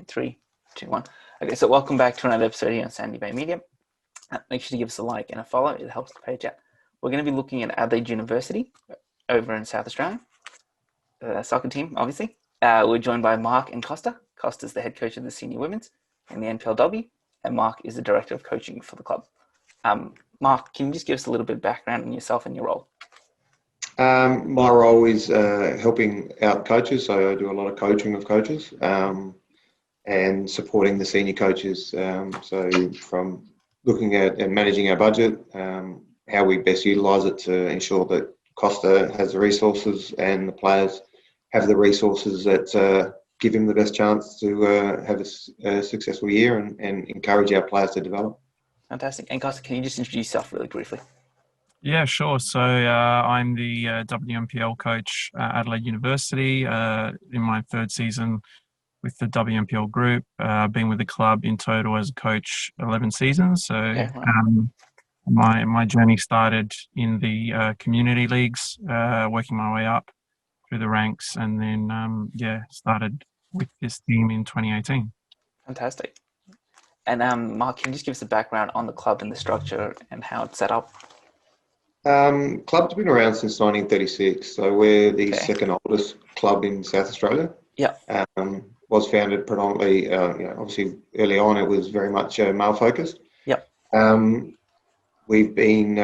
And 3, 2, 1. Okay, so welcome back to another episode here on Sandy Bay Media. Make sure to give us a like and a follow. It helps the page out. We're going to be looking at Adelaide University over in South Australia. Soccer team, obviously. We're joined by Mark and Costa. Costa's the head coach of the senior women's in the NPLW, and Mark is the director of coaching for the club. Mark, can you just give us a little bit of background on yourself and your role? My role is helping out coaches, so I do a lot of coaching of coaches and supporting the senior coaches. So from looking at and managing our budget, how we best utilise it to ensure that Costa has the resources and the players have the resources that give him the best chance to have a successful year and encourage our players to develop. Fantastic. And Costa, can you just introduce yourself really briefly? Yeah, sure. So I'm the WMPL coach at Adelaide University in my third season with the WMPL group. I've been with the club in total as a coach 11 seasons. So Okay, wow. my journey started in the community leagues, working my way up through the ranks, and then started with this team in 2018. Fantastic. And Mark, can you just give us a background on the club and the structure and how it's set up? Club's been around since 1936, so we're the second oldest club in South Australia. Yeah. Was founded predominantly, obviously early on it was very much male focused. Yep. We've been,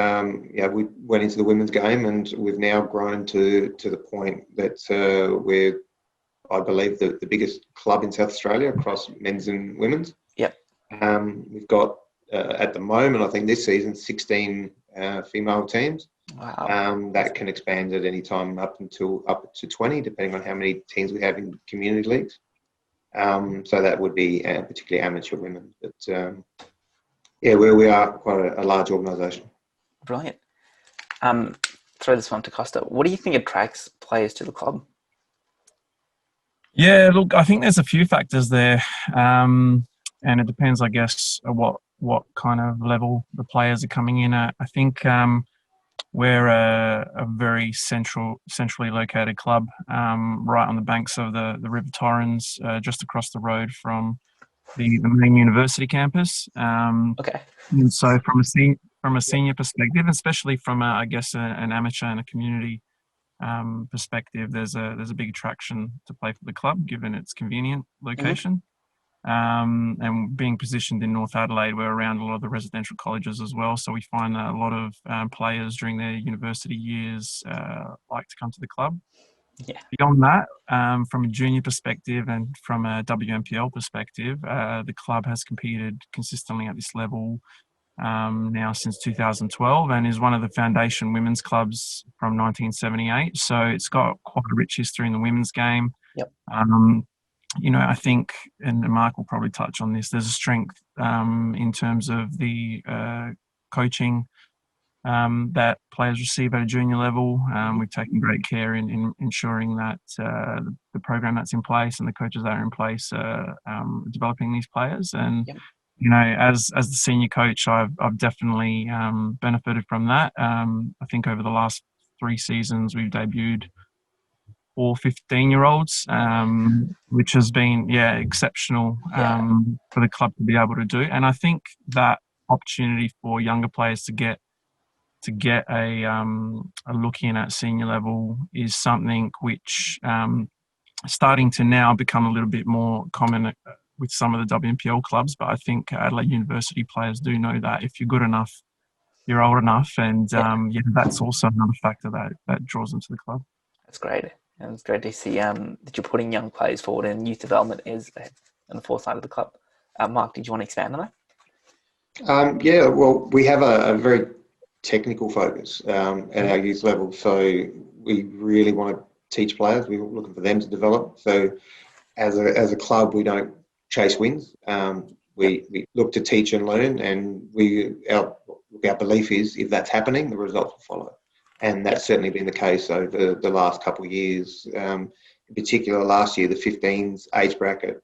we went into the women's game, and we've now grown to the point that we're, I believe, the biggest club in South Australia across men's and women's. Yep. We've got at the moment, I think this season, 16 female teams. Wow. That can expand at any time up to 20, depending on how many teams we have in community leagues. So that would be particularly amateur women. But we are quite a large organisation. Brilliant. Throw this one to Costa. What do you think attracts players to the club? Yeah, look, I think there's a few factors there, and it depends, I guess, what kind of level the players are coming in at. I think we're a very centrally located club, right on the banks of the River Torrens, just across the road from the main university campus. Okay. And so from a senior perspective, especially from an amateur and a community perspective, there's a big attraction to play for the club, given its convenient location. And being positioned in North Adelaide, we're around a lot of the residential colleges as well. So we find that a lot of players during their university years like to come to the club. Yeah. Beyond that, from a junior perspective and from a WMPL perspective, the club has competed consistently at this level now since 2012 and is one of the foundation women's clubs from 1978. So it's got quite a rich history in the women's game. Yep. I think, and Mark will probably touch on this, there's a strength in terms of the coaching that players receive at a junior level. We've taken great care in ensuring that the program that's in place and the coaches that are in place are developing these players. And, as the senior coach, I've definitely benefited from that. I think over the last 3 seasons, we've debuted all 15-year-olds, which has been, exceptional for the club to be able to do. And I think that opportunity for younger players to get a look in at senior level is something which starting to now become a little bit more common with some of the WMPL clubs. But I think Adelaide University players do know that if you're good enough, you're old enough. And that's also another factor that draws them to the club. That's great. And it's great to see that you're putting young players forward and youth development is on the foresight of the club. Mark, did you want to expand on that? Well, we have a very technical focus at our youth level. So we really want to teach players. We're looking for them to develop. So as a club, we don't chase wins. We look to teach and learn, and our belief is if that's happening, the results will follow. And that's certainly been the case over the last couple of years. In particular, last year, the 15s age bracket,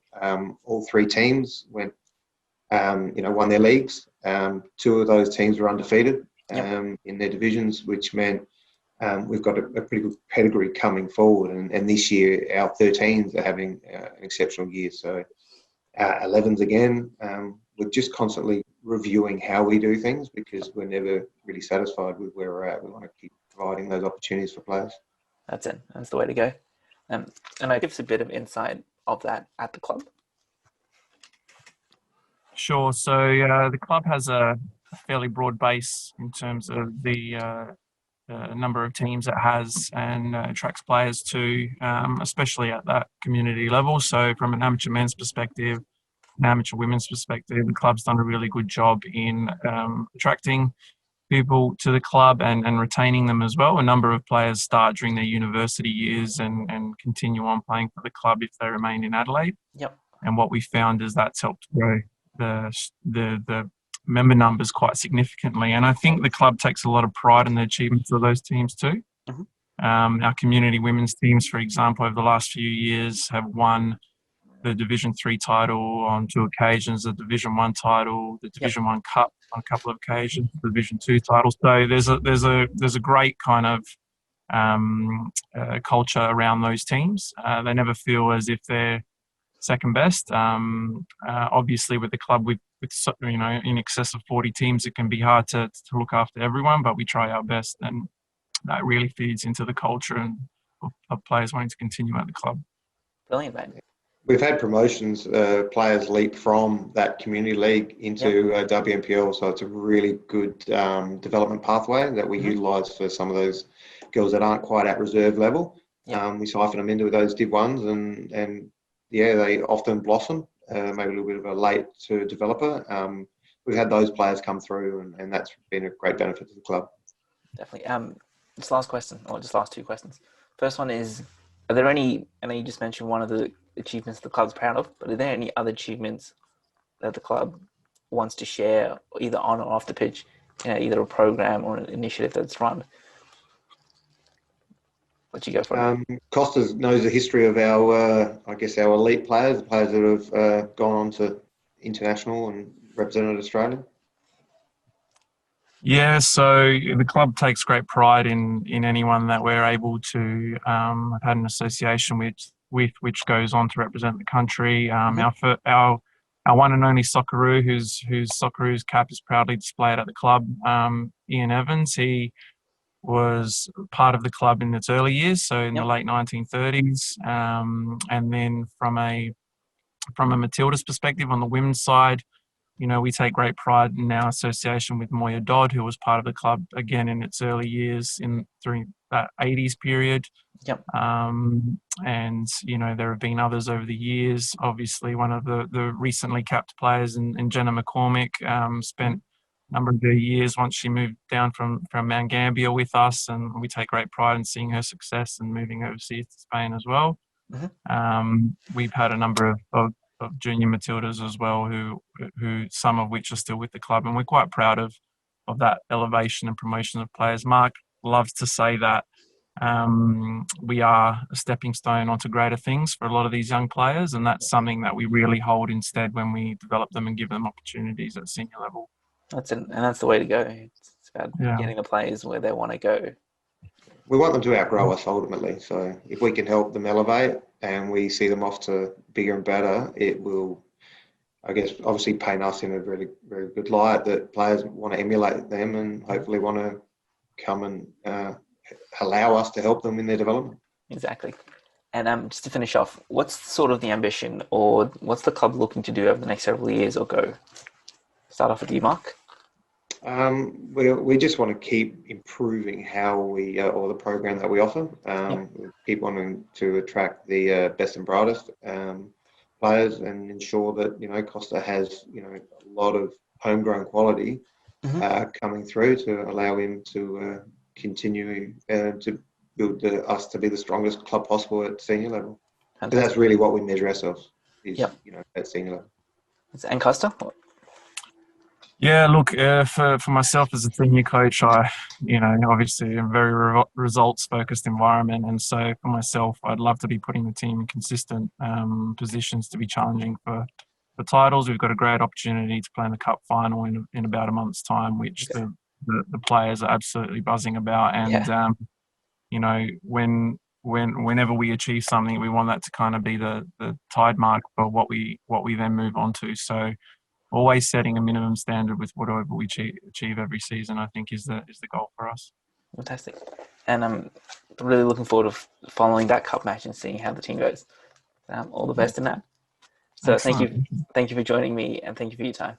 all 3 teams won their leagues. 2 of those teams were undefeated in their divisions, which meant we've got a pretty good pedigree coming forward. And this year, our 13s are having an exceptional year. So 11s again. We're just constantly reviewing how we do things because we're never really satisfied with where we're at. We want to keep providing those opportunities for players. That's it. That's the way to go. And I give us a bit of insight of that at the club. Sure. So the club has a fairly broad base in terms of the number of teams it has and attracts players to, especially at that community level. So from an amateur men's perspective, an amateur women's perspective, the club's done a really good job in attracting people to the club and retaining them as well. A number of players start during their university years and continue on playing for the club if they remain in Adelaide. Yep. And what we found is that's helped grow the member numbers quite significantly. And I think the club takes a lot of pride in the achievements of those teams too. Mm-hmm. Our community women's teams, for example, over the last few years have won the Division 3 title on 2 occasions, the Division 1 title, the Division 1 Cup on a couple of occasions, the Division 2 titles. So there's a great kind of culture around those teams. They never feel as if they're second best. Obviously, with the club with in excess of 40 teams, it can be hard to look after everyone, but we try our best, and that really feeds into the culture and of players wanting to continue at the club. Brilliant, mate. We've had promotions, players leap from that community league into WNPL, so it's a really good development pathway that we utilise for some of those girls that aren't quite at reserve level. We siphon them into those Div 1s and they often blossom, maybe a little bit of a late to developer. We've had those players come through and that's been a great benefit to the club. Definitely. This last question, or just last 2 questions. First one is, are there any, I know you just mentioned one of the achievements the club's proud of, but are there any other achievements that the club wants to share either on or off the pitch, either a program or an initiative that's run? Let you go for it. Costas knows the history of our elite players, the players that have gone on to international and represented Australia. Yeah, so the club takes great pride in anyone that we're able to have had an association with which goes on to represent the country. Our one and only Socceroo, whose Socceroo's cap is proudly displayed at the club, Ian Evans. He was part of the club in its early years, so in the late 1930s, and then from a Matilda's perspective on the women's side, we take great pride in our association with Moya Dodd, who was part of the club again in its early years during that 80s period. And there have been others over the years. Obviously, one of the recently capped players in Jenna McCormick spent a number of her years once she moved down from Mount Gambier with us, and we take great pride in seeing her success and moving overseas to Spain as well. We've had a number of junior Matildas as well, who some of which are still with the club, and we're quite proud of that elevation and promotion of players. Mark loves to say that we are a stepping stone onto greater things for a lot of these young players, and that's something that we really hold instead when we develop them and give them opportunities at senior level. That's the way to go. It's about getting the players where they want to go. We want them to outgrow us ultimately. So if we can help them elevate and we see them off to bigger and better, it will, I guess, obviously paint us in a very, very good light that players want to emulate them and hopefully want to come and allow us to help them in their development. Exactly. And just to finish off, what's sort of the ambition, or what's the club looking to do over the next several years or go? Start off with you, Mark. We just want to keep improving how we, or the program that we offer. We keep wanting to attract the best and brightest players and ensure that, Costa has, a lot of homegrown quality coming through to allow him to continue to build us to be the strongest club possible at senior level. And that's really what we measure ourselves is, at senior level. And Costa? Yeah, look, for myself as a senior coach, obviously a very results-focused environment. And so for myself, I'd love to be putting the team in consistent positions to be challenging for titles. We've got a great opportunity to play in the Cup final in about a month's time, which the players are absolutely buzzing about. And, when whenever we achieve something, we want that to kind of be the tide mark for what we then move on to. So always setting a minimum standard with whatever we achieve every season, I think is the goal for us. Fantastic. And I'm really looking forward to following that cup match and seeing how the team goes. All the best in that. So Excellent. thank you for joining me, and thank you for your time.